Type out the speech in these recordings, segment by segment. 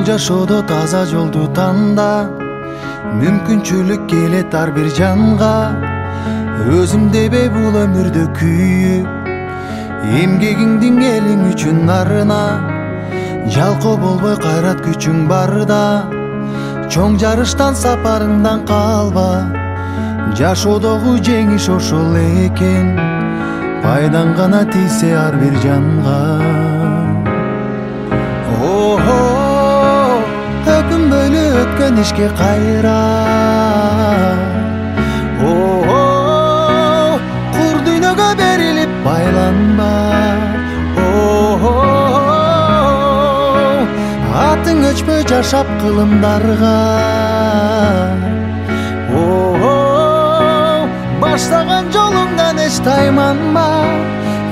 Бул жашоодо таза жолду танда, мүмкүнчүлүк келет ар бир жанга. Өзүм дебей бул өмүрдө күйүп, эмгегиңдин элиң үчүн арына. Жалкоо болбой кайрат күчүң барда, чоң жарыштан сапарыңдан калба. Жашоодогу жеңиш ошол экен, пайдаң гана тийсе ар бир жанга. Өкүнбөйлү өткөн ишке кайра, кур дүйнөгө берилип байланба. Атың өчпөй жашап кылымдарга, баштаган жолуңдан эч тайманма.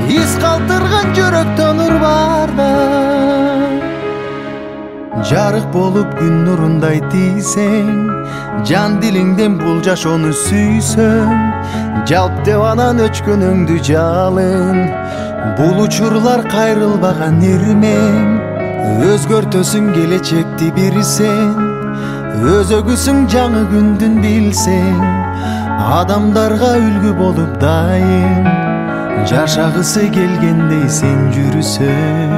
Из калтырган жүрөктөн нур барда, жарык болуп күн нурундай тийсең, жан дилиңден бул жашоону сүйсөң, жалп деп анан өчкөнүңдү жалын. Бул учурлар кайрылбаган ирмең, өзгөртөсүң келечекти бир сен. Өзөгүсүң жаңы күндүн билсең, адамдарга үлгү болуп дайым, жашагысы келгендей сен жүрүсөң.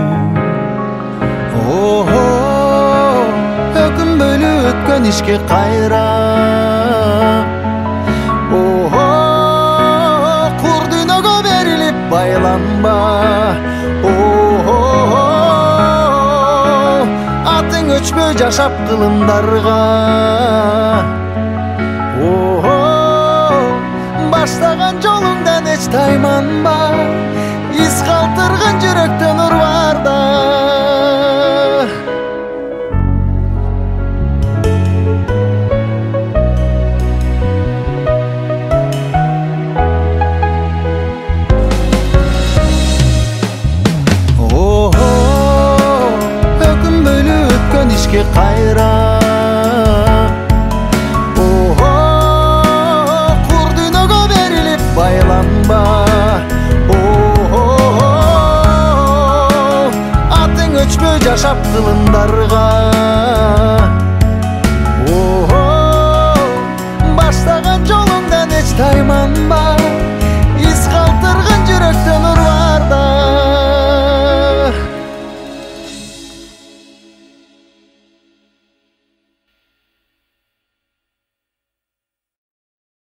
Өкүнбөйлү өткөн ишке кайра, кур дүйнөгө берилип байланба. Атың өчпөй жашап кылымдарга, баштаган жолуңдан эч тайманба. Из калтырган жүрөктөн нур барда. Өкүнбөйлү өткөн ишке кайра, кур дүйнөгө берилип байланба. Атың өчпөй жашап кылымдарга, баштаган жолуңдан эч тайманба.